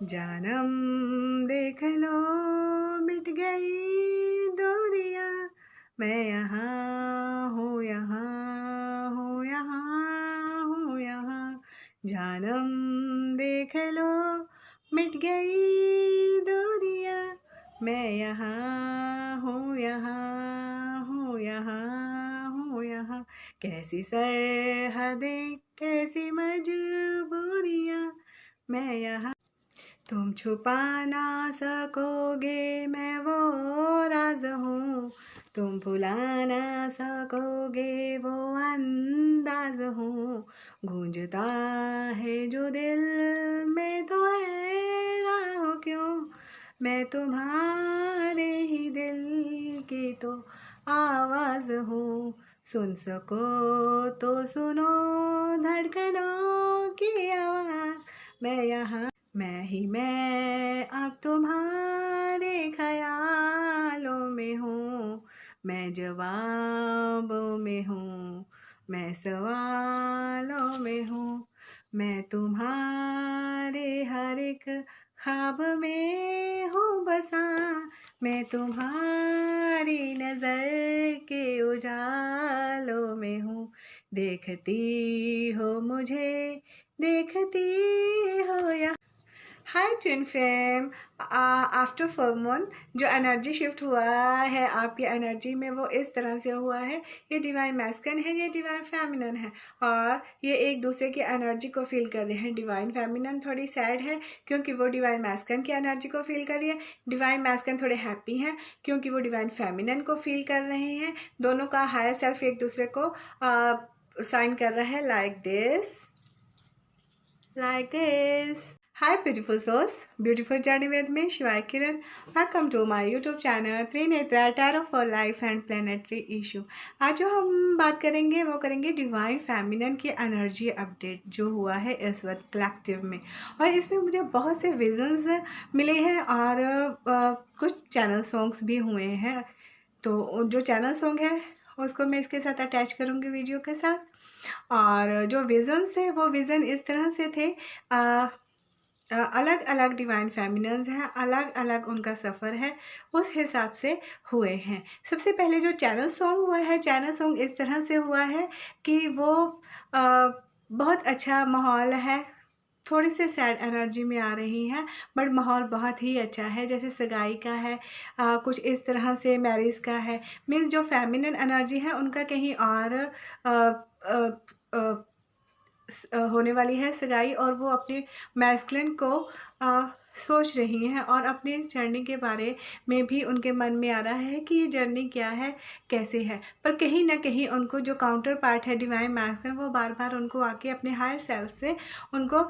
जानम देख लो मिट गई दूरियां, मैं यहाँ हूँ यहाँ हूँ यहाँ हूँ यहाँ। जानम देख लो मिट गई दूरियां, मैं यहाँ हूँ यहाँ हूँ यहाँ हूँ यहाँ। कैसी सरहदें कैसी मजबूरियां, मैं यहाँ। तुम छुपा ना सकोगे मैं वो राज हूँ, तुम भुला ना सकोगे वो अंदाज हूँ। गूंजता है जो दिल में तो है हो क्यों, मैं तुम्हारे ही दिल की तो आवाज़ हूँ। सुन सको तो सुनो धड़कनों की आवाज़, मैं यहाँ। मैं अब तुम्हारे ख्यालों में हूँ, मैं जवाबों में हूँ, मैं सवालों में हूँ। मैं तुम्हारे हर एक ख्वाब में हूँ बसा, मैं तुम्हारी नज़र के उजालों में हूँ। देखती हो मुझे देखती हो या। Hi twin flame, after full moon जो एनर्जी शिफ्ट हुआ है आपकी एनर्जी में वो इस तरह से हुआ है। ये डिवाइन मैस्कन है, ये डिवाइन फेमिनन है और ये एक दूसरे की एनर्जी को फील कर रहे हैं। डिवाइन फेमिनन थोड़ी सैड है क्योंकि वो डिवाइन मैस्कन की एनर्जी को फील कर रही है। डिवाइन मैस्कन थोड़े हैप्पी हैं क्योंकि वो डिवाइन फेमिनन को फील कर रहे हैं। दोनों का हायर सेल्फ एक दूसरे को साइन कर रहा है like this. Hi beautiful souls, beautiful journey with me Shivai Kiran. Welcome to my YouTube channel Trinetra Tarot for Life and Planetary Issue. आज जो हम बात करेंगे वो करेंगे डिवाइन फेमिनन की एनर्जी अपडेट जो हुआ है इस वक्त कलेक्टिव में। और इसमें मुझे बहुत से विजन्स मिले हैं और कुछ चैनल सॉन्ग्स भी हुए हैं। तो जो चैनल सॉन्ग है उसको मैं इसके साथ अटैच करूँगी वीडियो के साथ। और जो विजन्स थे वो विज़न इस तरह से थे, अलग अलग डिवाइन फेमिनन्स हैं, अलग अलग उनका सफ़र है, उस हिसाब से हुए हैं। सबसे पहले जो चैनल सॉन्ग हुआ है, चैनल सॉन्ग इस तरह से हुआ है कि वो बहुत अच्छा माहौल है, थोड़ी से सैड एनर्जी में आ रही हैं बट माहौल बहुत ही अच्छा है। जैसे सगाई का है, कुछ इस तरह से मैरिज का है। मीन्स जो फेमिनन एनर्जी है उनका कहीं और होने वाली है सगाई और वो अपने मैस्कुलिन को सोच रही हैं और अपने इस जर्नी के बारे में भी उनके मन में आ रहा है कि ये जर्नी क्या है, कैसे है। पर कहीं ना कहीं उनको जो काउंटर पार्ट है डिवाइन मैस्कुलिन वो बार बार उनको आके अपने हायर सेल्फ से उनको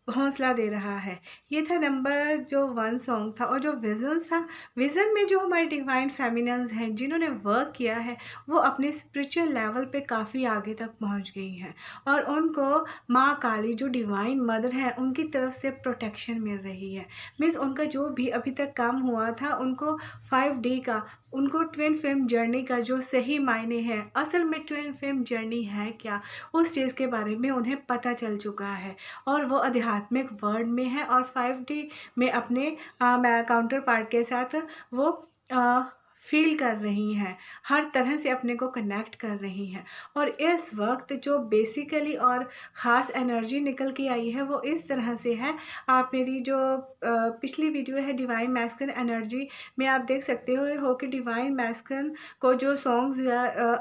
हौसला दे रहा है। ये था नंबर जो 1 सॉन्ग था। और जो विजन था, विज़न में जो हमारे डिवाइन फेमिनन्स हैं जिन्होंने वर्क किया है वो अपने स्पिरिचुअल लेवल पे काफ़ी आगे तक पहुंच गई हैं और उनको माँ काली जो डिवाइन मदर है उनकी तरफ से प्रोटेक्शन मिल रही है। मीन्स उनका जो भी अभी तक काम हुआ था उनको 5D का, उनको ट्विन फ्लेम जर्नी का जो सही मायने हैं, असल में ट्विन फ्लेम जर्नी है क्या, उस चीज़ के बारे में उन्हें पता चल चुका है और वो आध्यात्मिक वर्ल्ड में है और 5D में अपने काउंटर पार्ट के साथ वो फील कर रही हैं, हर तरह से अपने को कनेक्ट कर रही हैं। और इस वक्त जो बेसिकली और ख़ास एनर्जी निकल के आई है वो इस तरह से है। आप मेरी जो पिछली वीडियो है डिवाइन मैस्कुलिन एनर्जी में आप देख सकते हो कि डिवाइन मैस्कुलिन को जो सॉन्ग्स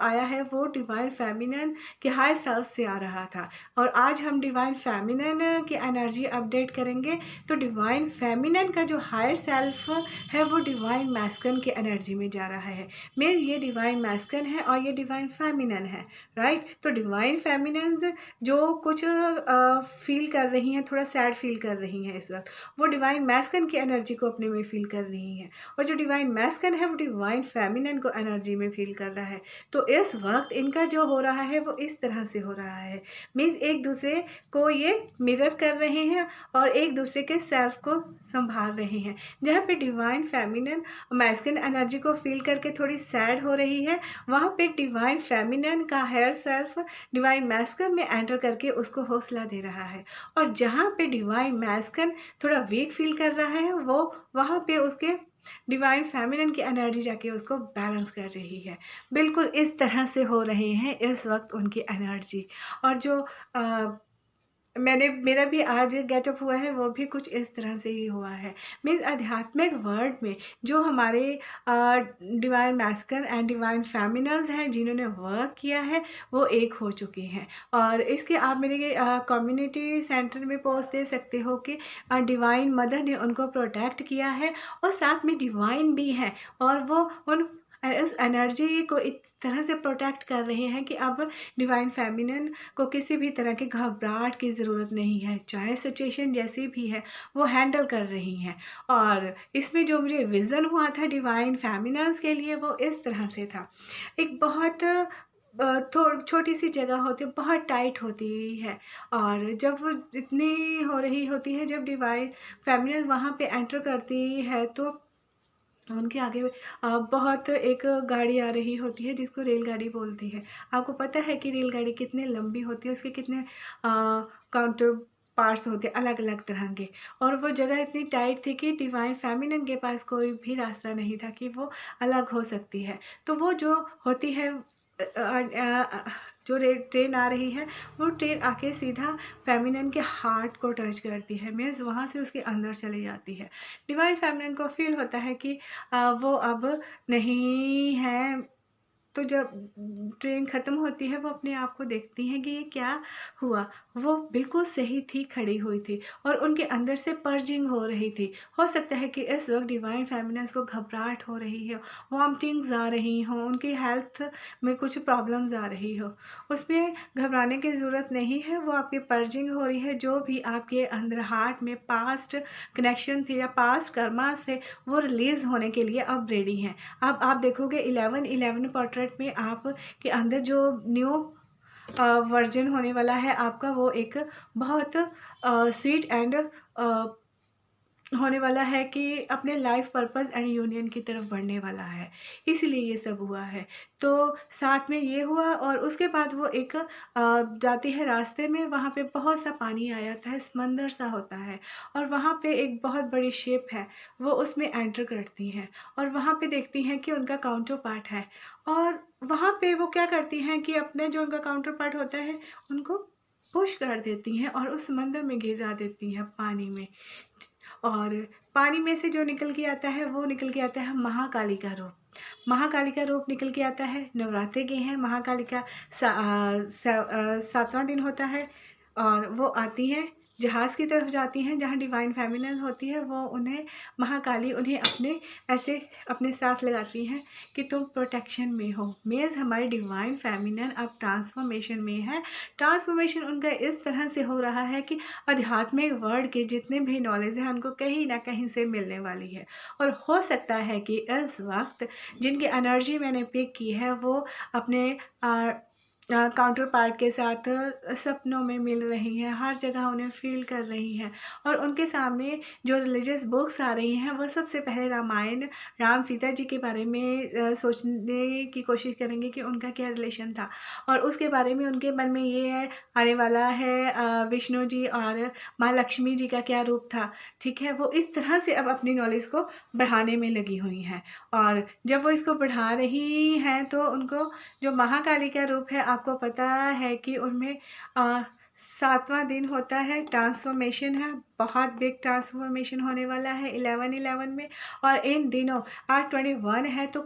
आया है वो डिवाइन फेमिनन के हाई सेल्फ से आ रहा था। और आज हम डिवाइन फेमिनन की एनर्जी अपडेट करेंगे। तो डिवाइन फेमिनन का जो हायर सेल्फ है वो डिवाइन मैस्कुलिन की एनर्जी में जा रहा है। मेन ये डिवाइन मैस्कुलिन है और ये डिवाइन फेमिनन है, राइट। तो डिवाइन फेमिनन जो कुछ फील कर रही हैं, थोड़ा सैड फील कर रही हैं इस वक्त, वो डिवाइन मैस्कुलिन की एनर्जी को अपने में फील कर रही हैं। और जो डिवाइन मैस्कुलिन है वो डिवाइन फेमिनन को एनर्जी में फील कर रहा है। तो इस वक्त इनका जो हो रहा है वो इस तरह से हो रहा है। मीन्स एक दूसरे को ये मिरर कर रहे हैं और एक दूसरे के सेल्फ को संभाल रहे हैं। जहाँ पे डिवाइन फेमिनन मैस्कुलिन एनर्जी को फील करके थोड़ी सैड हो रही है, वहाँ पे डिवाइन फेमिनिन का हायर सेल्फ डिवाइन मैस्कुलिन में एंटर करके उसको हौसला दे रहा है। और जहाँ पे डिवाइन मैस्कुलिन थोड़ा वीक फील कर रहा है, वो वहाँ पे उसके डिवाइन फेमिनिन की एनर्जी जाके उसको बैलेंस कर रही है। बिल्कुल इस तरह से हो रहे हैं इस वक्त उनकी एनर्जी। और जो मेरा भी आज गेटअप हुआ है वो भी कुछ इस तरह से ही हुआ है। मीन्स आध्यात्मिक वर्ल्ड में जो हमारे divine masculine and divine feminines हैं जिन्होंने वर्क किया है, वो एक हो चुके हैं। और इसके आप मेरे कम्युनिटी सेंटर में पोस्ट दे सकते हो कि डिवाइन मदर ने उनको प्रोटेक्ट किया है और साथ में डिवाइन भी है, और वो उन उस एनर्जी को इस तरह से प्रोटेक्ट कर रहे हैं कि अब डिवाइन फेमिनिन को किसी भी तरह की घबराहट की ज़रूरत नहीं है, चाहे सिचुएशन जैसी भी है वो हैंडल कर रही हैं। और इसमें जो मुझे विज़न हुआ था डिवाइन फेमिनिन्स के लिए वो इस तरह से था। एक बहुत थोड़ी छोटी सी जगह होती है, बहुत टाइट होती है, और जब वो इतनी हो रही होती है, जब डिवाइन फेमिनिन वहाँ पे एंटर करती है तो उनके आगे बहुत एक गाड़ी आ रही होती है जिसको रेलगाड़ी बोलती है। आपको पता है कि रेलगाड़ी कितनी लंबी होती है, उसके कितने काउंटर पार्ट्स होते हैं अलग अलग तरह के, और वो जगह इतनी टाइट थी कि डिवाइन फेमिनिन के पास कोई भी रास्ता नहीं था कि वो अलग हो सकती है। तो वो जो होती है जो ट्रेन आ रही है, वो ट्रेन आके सीधा फेमिनिन के हार्ट को टच करती है, मीन्स वहाँ से उसके अंदर चली जाती है। डिवाइन फेमिनिन को फील होता है कि वो अब नहीं है। तो जब ट्रेन ख़त्म होती है वो अपने आप को देखती हैं कि ये क्या हुआ। वो बिल्कुल सही थी, खड़ी हुई थी, और उनके अंदर से पर्जिंग हो रही थी। हो सकता है कि इस वक्त डिवाइन फेमिनिन्स को घबराहट हो रही हो, वॉमिटिंग्स आ रही हों, उनकी हेल्थ में कुछ प्रॉब्लम्स आ रही हो, उसमें घबराने की ज़रूरत नहीं है। वो आपकी पर्जिंग हो रही है, जो भी आपके अंदर हार्ट में पास्ट कनेक्शन थे या पास्ट कर्मास थे वो रिलीज़ होने के लिए अब रेडी हैं। अब आप देखोगे 11/11 पोर्ट्रेट में आप के अंदर जो न्यू वर्जन होने वाला है आपका, वो एक बहुत स्वीट एंड होने वाला है कि अपने लाइफ पर्पस एंड यूनियन की तरफ बढ़ने वाला है, इसलिए ये सब हुआ है। तो साथ में ये हुआ, और उसके बाद वो एक जाती है रास्ते में, वहाँ पे बहुत सा पानी आ जाता है, समंदर सा होता है, और वहाँ पे एक बहुत बड़ी शिप है, वो उसमें एंटर करती हैं, और वहाँ पे देखती हैं कि उनका काउंटर पार्ट है, और वहाँ पे वो क्या करती हैं कि अपने जो उनका काउंटर पार्ट होता है उनको पुश कर देती हैं और उस समंदर में गिरा देती हैं पानी में। और पानी में से जो निकल के आता है वो निकल के आता है महाकाली का रूप। महाकाली का रूप निकल के आता है, नवरात्रे के हैं, महाकाली का 7वां दिन होता है, और वो आती हैं, जहाज़ की तरफ जाती हैं जहाँ डिवाइन फेमिनिन होती है। वो उन्हें महाकाली उन्हें अपने ऐसे अपने साथ लगाती हैं कि तुम प्रोटेक्शन में हो। मीन्स हमारी डिवाइन फेमिनिन अब ट्रांसफॉर्मेशन में है। ट्रांसफॉर्मेशन उनका इस तरह से हो रहा है कि आध्यात्मिक वर्ल्ड के जितने भी नॉलेज हैं उनको कहीं ना कहीं से मिलने वाली है, और हो सकता है कि इस वक्त जिनकी एनर्जी मैंने पिक की है वो अपने काउंटर पार्ट के साथ सपनों में मिल रही हैं, हर जगह उन्हें फील कर रही हैं, और उनके सामने जो रिलीजियस बुक्स आ रही हैं वो सबसे पहले रामायण, राम सीता जी के बारे में सोचने की कोशिश करेंगे कि उनका क्या रिलेशन था, और उसके बारे में उनके मन में ये है आने वाला है विष्णु जी और माँ लक्ष्मी जी का क्या रूप था। ठीक है, वो इस तरह से अब अपनी नॉलेज को बढ़ाने में लगी हुई हैं, और जब वो इसको बढ़ा रही हैं तो उनको जो महाकाली का रूप है, आपको पता है कि उनमें 7वां दिन होता है, ट्रांसफॉर्मेशन है, बहुत बिग ट्रांसफॉर्मेशन होने वाला है 11/11 में। और इन दिनों आज 21 है तो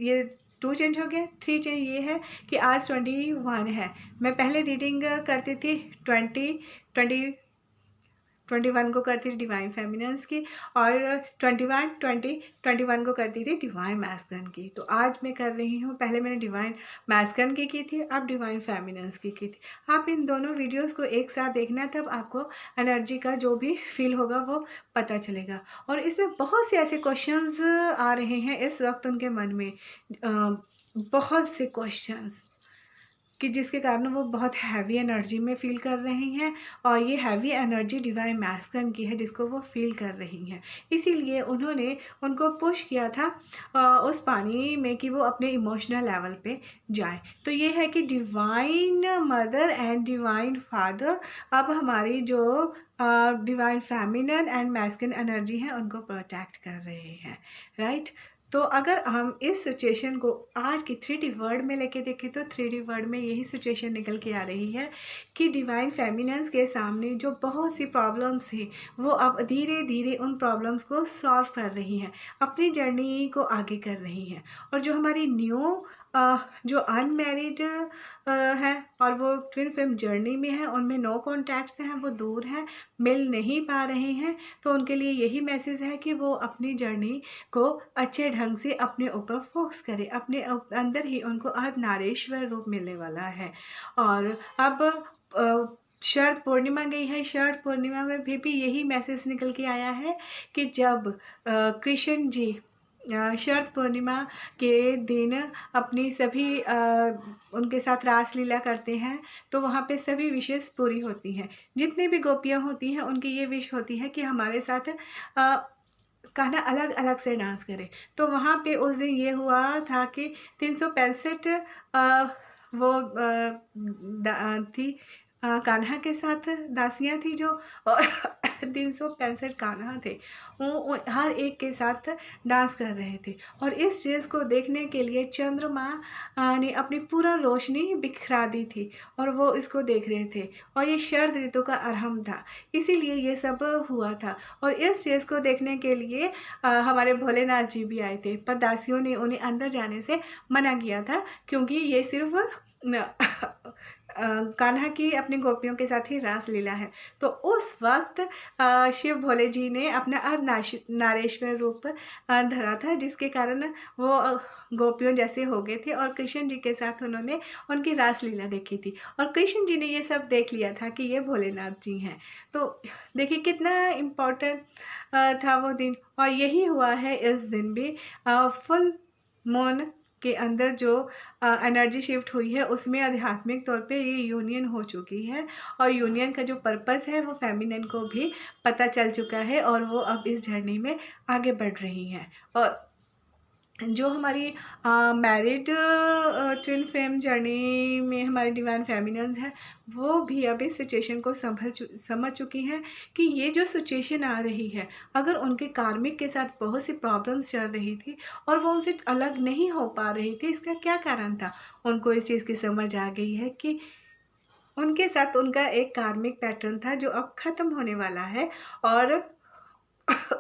ये 2 चेंज हो गया, 3 चेंज ये है कि आज 21 है। मैं पहले रीडिंग करती थी 21 को करती थी डिवाइन फेमिनिन्स की, और 21 को करती थी डिवाइन मैस्कुलिन की। तो आज मैं कर रही हूँ, पहले मैंने डिवाइन मैस्कुलिन की थी, अब डिवाइन फेमिनिन्स की थी। आप इन दोनों वीडियोस को एक साथ देखना, तब आपको एनर्जी का जो भी फील होगा वो पता चलेगा। और इसमें बहुत से ऐसे क्वेश्चंस आ रहे हैं इस वक्त उनके मन में, बहुत से क्वेश्चंस कि जिसके कारण वो बहुत हैवी एनर्जी में फ़ील कर रही हैं, और ये हैवी एनर्जी डिवाइन मैस्कुलिन की है जिसको वो फ़ील कर रही हैं। इसीलिए उन्होंने उनको पुश किया था उस पानी में कि वो अपने इमोशनल लेवल पे जाएं। तो ये है कि divine mother and divine father अब हमारी जो divine feminine and masculine energy है उनको प्रोटेक्ट कर रहे हैं, राइट। तो अगर हम इस सिचुएशन को आज की 3D वर्ड में लेके देखें तो 3D वर्ड में यही सिचुएशन निकल के आ रही है कि डिवाइन फेमिनिन्स के सामने जो बहुत सी प्रॉब्लम्स हैं वो अब धीरे धीरे उन प्रॉब्लम्स को सॉल्व कर रही हैं, अपनी जर्नी को आगे कर रही हैं। और जो हमारी न्यू जो अनमैरिड हैं और वो ट्विन फ्लेम जर्नी में है, उनमें नो कॉन्टैक्ट्स हैं, वो दूर हैं, मिल नहीं पा रहे हैं, तो उनके लिए यही मैसेज है कि वो अपनी जर्नी को अच्छे ढंग से अपने ऊपर फोकस करें, अपने अंदर ही उनको अर्धनारीश्वर रूप मिलने वाला है। और अब शरद पूर्णिमा गई है, शरद पूर्णिमा में भी यही मैसेज निकल के आया है कि जब कृष्ण जी शरद पूर्णिमा के दिन अपनी सभी उनके साथ रासलीला करते हैं तो वहाँ पे सभी विशेष पूरी होती हैं। जितनी भी गोपियाँ होती हैं उनकी ये विश होती है कि हमारे साथ कान्हा अलग अलग से डांस करे। तो वहाँ पे उस दिन ये हुआ था कि 365 वो थी कान्हा के साथ दासियाँ थी जो, और 365 कान्हा थे, वो हर एक के साथ डांस कर रहे थे। और इस चीज़ को देखने के लिए चंद्रमा ने अपनी पूरा रोशनी बिखरा दी थी और वो इसको देख रहे थे, और ये शरद ऋतु का आरंभ था, इसीलिए ये सब हुआ था। और इस चीज़ को देखने के लिए हमारे भोलेनाथ जी भी आए थे, पर दासियों ने उन्हें अंदर जाने से मना किया था क्योंकि ये सिर्फ कान्हा की अपनी गोपियों के साथ ही रास लीला है। तो उस वक्त शिव भोले जी ने अपना अर्धनारीश्वर रूप धरा था, जिसके कारण वो गोपियों जैसे हो गए थे और कृष्ण जी के साथ उन्होंने उनकी रास लीला देखी थी, और कृष्ण जी ने ये सब देख लिया था कि ये भोलेनाथ जी हैं। तो देखिए कितना इम्पोर्टेंट था वो दिन। और यही हुआ है इस दिन भी, फुल मून के अंदर जो एनर्जी शिफ्ट हुई है उसमें आध्यात्मिक तौर पे ये यूनियन हो चुकी है, और यूनियन का जो पर्पस है वो फेमिनिन को भी पता चल चुका है और वो अब इस जर्नी में आगे बढ़ रही हैं। और जो हमारी मैरिड ट्विन फ्लेम जर्नी में हमारी डिवाइन फेमिनिन्स हैं वो भी अब इस सिचुएशन को समझ चुकी हैं कि ये जो सिचुएशन आ रही है, अगर उनके कार्मिक के साथ बहुत सी प्रॉब्लम्स चल रही थी और वो उनसे अलग नहीं हो पा रही थी, इसका क्या कारण था, उनको इस चीज़ की समझ आ गई है कि उनके साथ उनका एक कार्मिक पैटर्न था जो अब ख़त्म होने वाला है, और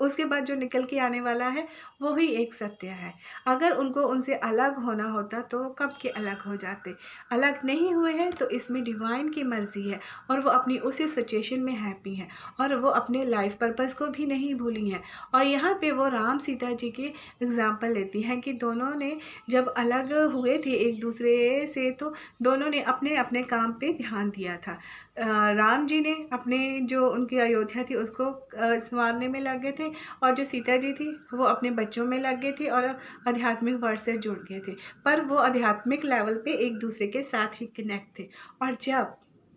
उसके बाद जो निकल के आने वाला है वो ही एक सत्य है। अगर उनको उनसे अलग होना होता तो कब के अलग हो जाते, अलग नहीं हुए हैं, तो इसमें डिवाइन की मर्ज़ी है और वो अपनी उसी सिचुएशन में हैप्पी हैं और वो अपने लाइफ पर्पस को भी नहीं भूली हैं। और यहाँ पे वो राम सीता जी की एग्ज़ाम्पल लेती हैं कि दोनों ने जब अलग हुए थे एक दूसरे से तो दोनों ने अपने अपने काम पे ध्यान दिया था। राम जी ने अपने जो उनकी अयोध्या थी उसको संवारने में लगे थे, और जो सीता जी थी वो अपने बच्चों में लग गए थे और आध्यात्मिक वर्ड से जुड़ गए थे, पर वो आध्यात्मिक लेवल पे एक दूसरे के साथ ही कनेक्ट थे। और जब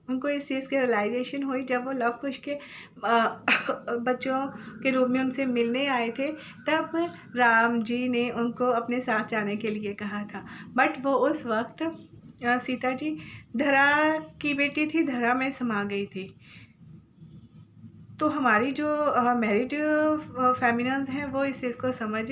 उनको इस चीज़ की रियलाइजेशन हुई, जब वो लव कुश के बच्चों के रूप में उनसे मिलने आए थे, तब राम जी ने उनको अपने साथ जाने के लिए कहा था। बट वो उस वक्त सीता जी धरा की बेटी थी, धरा में समा गई थी। तो हमारी जो मैरिड फेमिनिन्स हैं वो इस चीज़ को समझ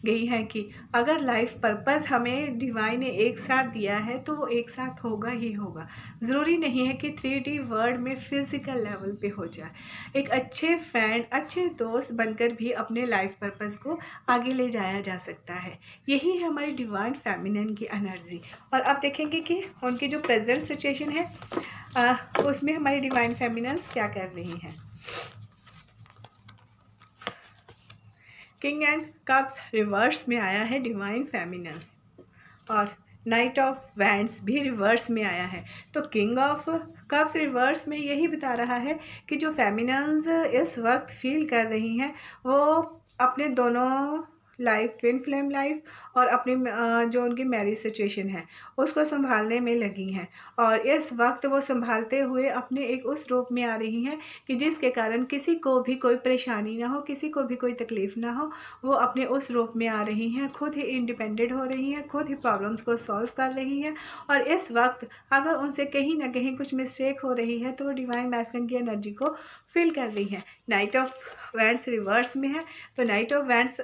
गई हैं कि अगर लाइफ पर्पस हमें डिवाइन ने एक साथ दिया है तो वो एक साथ होगा ही होगा। ज़रूरी नहीं है कि 3D वर्ल्ड में फ़िज़िकल लेवल पे हो जाए। एक अच्छे फ्रेंड, अच्छे दोस्त बनकर भी अपने लाइफ पर्पस को आगे ले जाया जा सकता है। यही है हमारी डिवाइन फेमिनिन की एनर्जी। और अब देखेंगे कि उनकी जो प्रेजेंट सिचुएशन है उसमें हमारी डिवाइन फेमिनिन्स क्या कर रही हैं। किंग एंड कप्स रिवर्स में आया है डिवाइन फेमिनिन्स, और नाइट ऑफ वैंड्स भी रिवर्स में आया है। तो किंग ऑफ कप्स रिवर्स में यही बता रहा है कि जो फेमिनिन्स इस वक्त फील कर रही हैं वो अपने दोनों लाइफ, ट्विन फ्लेम लाइफ, और अपनी जो उनकी मैरिज सिचुएशन है उसको संभालने में लगी हैं। और इस वक्त वो संभालते हुए अपने एक उस रूप में आ रही हैं कि जिसके कारण किसी को भी कोई परेशानी ना हो, किसी को भी कोई तकलीफ़ ना हो। वो अपने उस रूप में आ रही हैं, खुद ही इंडिपेंडेंट हो रही हैं, खुद ही प्रॉब्लम्स को सॉल्व कर रही हैं। और इस वक्त अगर उनसे कहीं ना कहीं कुछ मिस्टेक हो रही है तो वो डिवाइन मैस्कुलिन की एनर्जी को फील कर रही है। नाइट ऑफ वैंड्स रिवर्स में है, तो नाइट ऑफ वैंड्स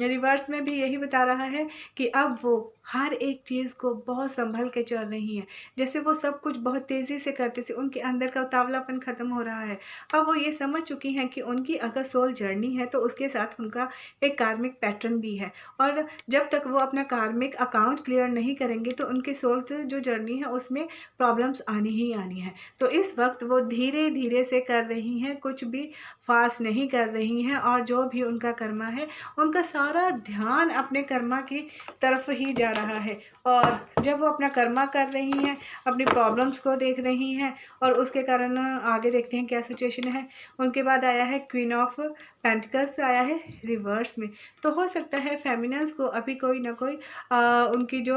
रिवर्स में भी यही बता रहा है कि अब वो हर एक चीज़ को बहुत संभल के चल रही हैं। जैसे वो सब कुछ बहुत तेज़ी से करते थे, उनके अंदर का उतावलापन ख़त्म हो रहा है। अब वो ये समझ चुकी हैं कि उनकी अगर सोल जर्नी है तो उसके साथ उनका एक कार्मिक पैटर्न भी है, और जब तक वो अपना कार्मिक अकाउंट क्लियर नहीं करेंगे तो उनकी सोल से जो जर्नी है उसमें प्रॉब्लम्स आनी ही आनी है। तो इस वक्त वो धीरे धीरे से कर रही हैं, कुछ भी फास्ट नहीं कर रही हैं, और जो भी उनका कर्मा है उनका सारा ध्यान अपने कर्मा की तरफ ही जा रहा है। और जब वो अपना कर्मा कर रही हैं, अपनी प्रॉब्लम्स को देख रही हैं, और उसके कारण आगे देखते हैं क्या सिचुएशन है। उनके बाद आया है क्वीन ऑफ पेंटिकल्स, आया है रिवर्स में। तो हो सकता है फेमिनिन्स को अभी कोई ना कोई उनकी जो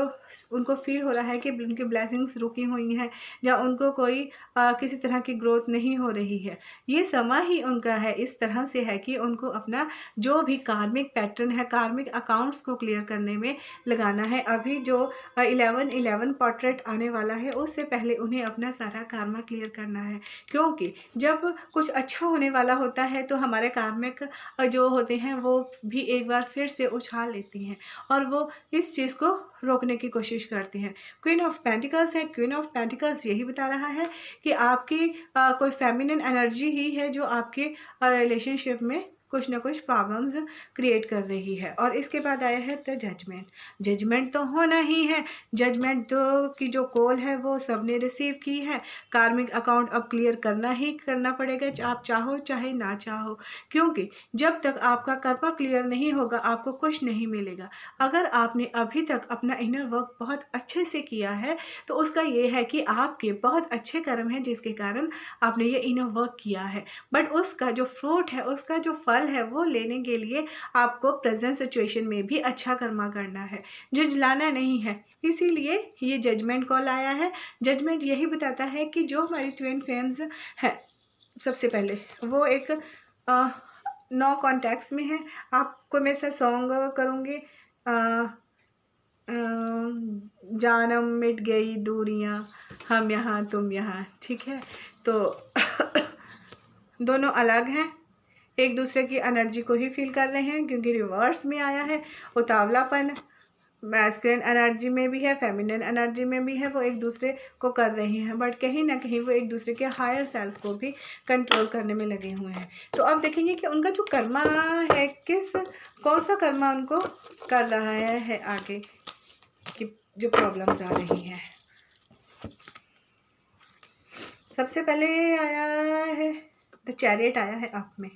उनको फील हो रहा है कि उनकी ब्लेसिंग्स रुकी हुई हैं, या उनको कोई किसी तरह की ग्रोथ नहीं हो रही है। ये समय ही उनका है इस तरह से है कि उनको अपना जो भी कार्मिक पैटर्न है, कार्मिक अकाउंट्स को क्लियर करने में लगाना है। अभी जो 11/11 पोर्ट्रेट आने वाला है उससे पहले उन्हें अपना सारा कार्मा क्लियर करना है, क्योंकि जब कुछ अच्छा होने वाला होता है तो हमारे कार्मिक जो होते हैं वो भी एक बार फिर से उछाल लेती हैं, और वो इस चीज़ को रोकने की कोशिश करती हैं। क्वीन ऑफ पेंटिकल्स है, क्वीन ऑफ पेंटिकल्स यही बता रहा है कि आपकी कोई फेमिनिन एनर्जी ही है जो आपके रिलेशनशिप में कुछ ना कुछ प्रॉब्लम्स क्रिएट कर रही है। और इसके बाद आया है द जजमेंट। जजमेंट तो होना ही है, जजमेंट तो की जो कॉल है वो सबने रिसीव की है। कार्मिक अकाउंट अब क्लियर करना ही करना पड़ेगा, आप चाहो चाहे ना चाहो, क्योंकि जब तक आपका कर्मा क्लियर नहीं होगा आपको कुछ नहीं मिलेगा। अगर आपने अभी तक अपना इनर वर्क बहुत अच्छे से किया है तो उसका ये है कि आपके बहुत अच्छे कर्म हैं जिसके कारण आपने ये इनर वर्क किया है। बट उसका जो फ्रूट है, उसका जो फल है, वो लेने के लिए आपको प्रेजेंट सिचुएशन में भी अच्छा कर्मा करना है, झुंझलाना नहीं है। इसीलिए ये जजमेंट कॉल आया है। जजमेंट यही बताता है कि जो हमारी ट्विन फ्लेम्स है, सबसे पहले वो एक 9 कॉन्टैक्ट्स में है। आपको मैं ऐसा सॉन्ग करूँगी, जानम मिट गई दूरियां, हम यहाँ तुम यहाँ, ठीक है। तो दोनों अलग हैं, एक दूसरे की एनर्जी को ही फील कर रहे हैं, क्योंकि रिवर्स में आया है उतावलापन। मैस्कुलिन एनर्जी में भी है, फेमिनिन एनर्जी में भी है, वो एक दूसरे को कर रहे हैं, बट कहीं ना कहीं वो एक दूसरे के हायर सेल्फ को भी कंट्रोल करने में लगे हुए हैं। तो अब देखेंगे कि उनका जो कर्मा है, कौन सा कर्मा उनको कर रहा है आगे की जो प्रॉब्लम्स आ रही हैं। सबसे पहले आया है द चैरियट, आया है अप में।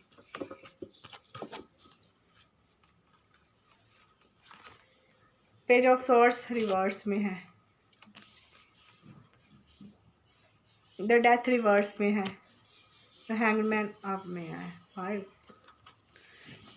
पेज ऑफ सॉर्ड्स रिवर्स में है, द डेथ रिवर्स में है, द हैंगमैन अप में है। 5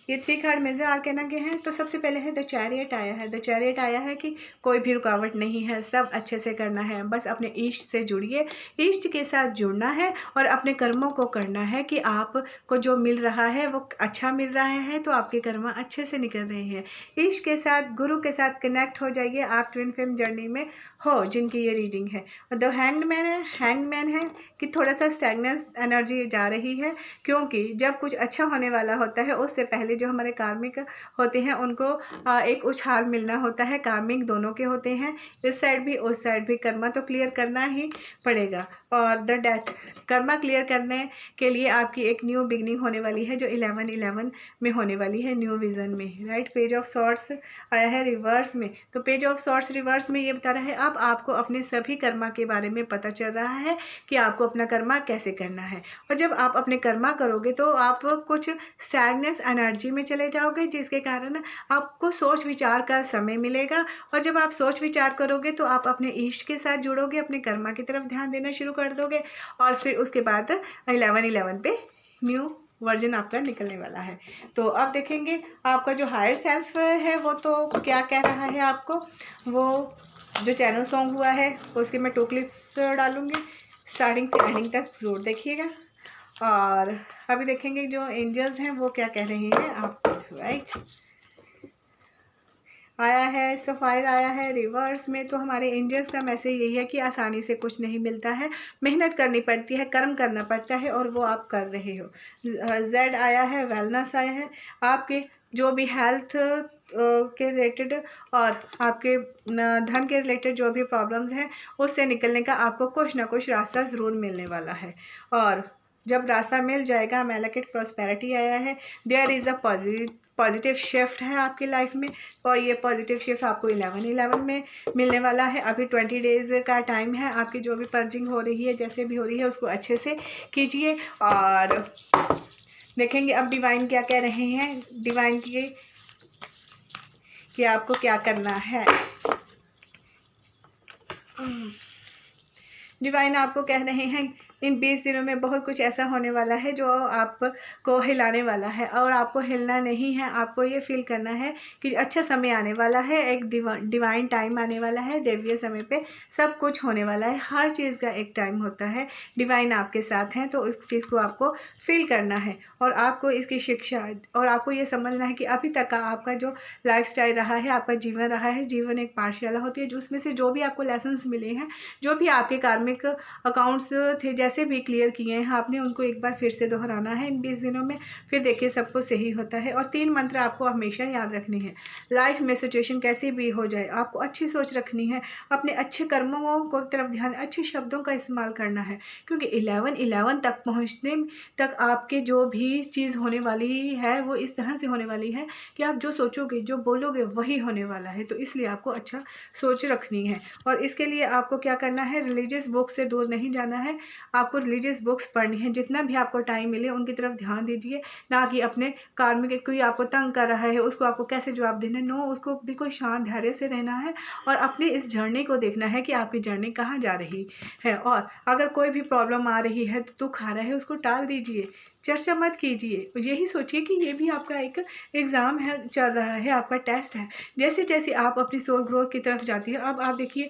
ये 3 कार्ड मेजर आर्केना के हैं। तो सबसे पहले है द चैरियट आया है। द चैरियट आया है कि कोई भी रुकावट नहीं है, सब अच्छे से करना है, बस अपने ईष्ट से जुड़िए, ईष्ट के साथ जुड़ना है और अपने कर्मों को करना है कि आपको जो मिल रहा है वो अच्छा मिल रहा है, तो आपके कर्म अच्छे से निकल रहे हैं। ईष्ट के साथ, गुरु के साथ कनेक्ट हो जाइए, आप ट्विन फ्लेम जर्नी में हो जिनकी ये रीडिंग है। द हैंगमैन है, हैंगमैन है कि थोड़ा सा स्टैग्नेंस एनर्जी जा रही है, क्योंकि जब कुछ अच्छा होने वाला होता है उससे पहले जो हमारे कार्मिक होते हैं उनको एक उछाल मिलना होता है। कार्मिक दोनों के होते हैं, इस साइड भी उस साइड भी, कर्मा तो क्लियर करना ही पड़ेगा। और द डेथ, कर्मा क्लियर करने के लिए आपकी एक न्यू बिगनिंग होने वाली है जो 11/11 में होने वाली है, न्यू विजन में, राइट। पेज ऑफ सॉर्ड्स आया है रिवर्स में। तो पेज ऑफ सॉर्ड्स रिवर्स में ये बता रहा है अब आपको अपने सभी कर्मा के बारे में पता चल रहा है कि आपको अपना कर्मा कैसे करना है। और जब आप अपने कर्मा करोगे तो आप कुछ स्टैग्नेंस एनर्जी में चले जाओगे, जिसके कारण आपको सोच विचार का समय मिलेगा। और जब आप सोच विचार करोगे तो आप अपने ईष्ट के साथ जुड़ोगे, अपने कर्मा की तरफ ध्यान देना शुरू कर दोगे, और फिर उसके बाद 11/11 पे न्यू वर्जन आपका निकलने वाला है। तो अब देखेंगे आपका जो हायर सेल्फ है वो तो क्या कह रहा है आपको। वो जो चैनल सॉन्ग हुआ है उसके मैं 2 क्लिप्स डालूँगी, स्टार्टिंग से एंडिंग तक ज़रूर देखिएगा। और अभी देखेंगे जो एंजल्स हैं वो क्या कह रहे हैं आप, राइट। आया है सफ़ायर, आया है रिवर्स में। तो हमारे एंजल्स का मैसेज यही है कि आसानी से कुछ नहीं मिलता है, मेहनत करनी पड़ती है, कर्म करना पड़ता है और वो आप कर रहे हो। जेड आया है, वेलनेस आया है। आपके जो भी हेल्थ के रिलेटेड और आपके धन के रिलेटेड जो भी प्रॉब्लम्स हैं उससे निकलने का आपको कुछ ना कुछ रास्ता ज़रूर मिलने वाला है। और जब रास्ता मिल जाएगा, मेलाकेट प्रॉस्पेरिटी आया है। There is a positive shift है आपकी लाइफ में और ये पॉजिटिव शिफ्ट आपको 11/11 में मिलने वाला है। अभी 20 डेज़ का टाइम है। आपकी जो भी पर्जिंग हो रही है, जैसे भी हो रही है, उसको अच्छे से कीजिए। और देखेंगे अब डिवाइन क्या कह रहे हैं, डिवाइन की कि आपको क्या करना है। डिवाइन आपको कह रहे हैं इन 20 दिनों में बहुत कुछ ऐसा होने वाला है जो आपको हिलाने वाला है। और आपको हिलना नहीं है, आपको ये फील करना है कि अच्छा समय आने वाला है, एक डिवाइन टाइम आने वाला है। दैवीय समय पे सब कुछ होने वाला है। हर चीज़ का एक टाइम होता है। डिवाइन आपके साथ हैं तो इस चीज़ को आपको फील करना है और आपको इसकी शिक्षा और आपको ये समझना है कि अभी तक का आपका जो लाइफस्टाइल रहा है, आपका जीवन रहा है, जीवन एक पाठशाला होती है, जो उसमें से जो भी आपको लेसन्स मिले हैं, जो भी आपके कार्मिक अकाउंट्स थे, जैसे भी क्लियर किए हैं आपने, उनको एक बार फिर से दोहराना है इन 20 दिनों में। फिर देखिए सब कुछ सही होता है। और 3 मंत्र आपको हमेशा याद रखने हैं। लाइफ में सिचुएशन कैसी भी हो जाए, आपको अच्छी सोच रखनी है, अपने अच्छे कर्मों को तरफ ध्यान, अच्छे शब्दों का इस्तेमाल करना है। क्योंकि 11/11 तक पहुँचने तक आपके जो भी चीज़ होने वाली है वो इस तरह से होने वाली है कि आप जो सोचोगे, जो बोलोगे, वही होने वाला है। तो इसलिए आपको अच्छा सोच रखनी है। और इसके लिए आपको क्या करना है, रिलीजियस बुक से दूर नहीं जाना है। आपको रिलीजियस बुक्स पढ़नी है। जितना भी आपको टाइम मिले उनकी तरफ ध्यान दीजिए, ना कि अपने कार्मिक कोई आपको तंग कर रहा है उसको आपको कैसे जवाब देना है। नो, उसको बिल्कुल शांत धैर्य से रहना है और अपने इस जर्नी को देखना है कि आपकी जर्नी कहाँ जा रही है। और अगर कोई भी प्रॉब्लम आ रही है, तो दुख आ रहा है, उसको टाल दीजिए, चर्चा मत कीजिए। यही सोचिए कि ये भी आपका एक एग्ज़ाम है, चल रहा है, आपका टेस्ट है। जैसे जैसे आप अपनी सोल ग्रोथ की तरफ जाती है, अब आप देखिए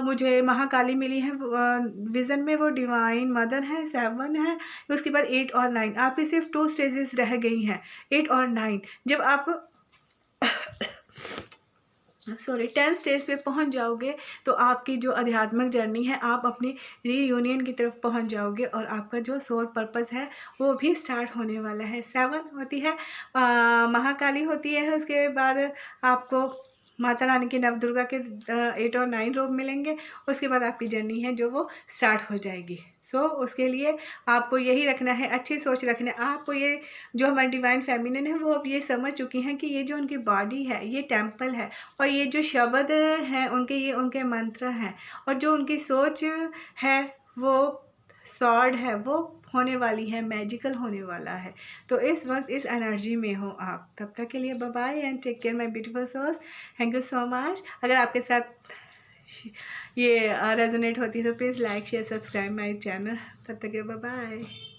मुझे महाकाली मिली है विज़न में, वो डिवाइन मदर है, 7 है, उसके बाद 8 और 9। आपकी सिर्फ 2 स्टेजेस रह गई हैं, 8 और 9। जब आप 10 स्टेज पे पहुंच जाओगे तो आपकी जो आध्यात्मिक जर्नी है, आप अपनी रीयूनियन की तरफ पहुंच जाओगे और आपका जो सोल पर्पस है वो भी स्टार्ट होने वाला है। 7 होती है महाकाली होती है, उसके बाद आपको माता रानी की नवदुर्गा के 8 और 9 रूप मिलेंगे। उसके बाद आपकी जर्नी है जो वो स्टार्ट हो जाएगी। उसके लिए आपको यही रखना है, अच्छी सोच रखना है। आपको ये जो हमारी डिवाइन फेमिनिन है वो अब ये समझ चुकी हैं कि ये जो उनकी बॉडी है ये टेम्पल है और ये जो शब्द हैं उनके, ये उनके मंत्र हैं। और जो उनकी सोच है वो सॉर्ड है, वो होने वाली है, मैजिकल होने वाला है। तो इस वक्त इस एनर्जी में हो आप। तब तक के लिए bye bye and take care my beautiful souls. Thank you so much. अगर आपके साथ ये रेजोनेट होती है तो please like share subscribe my channel. तब तक के बाय बाय।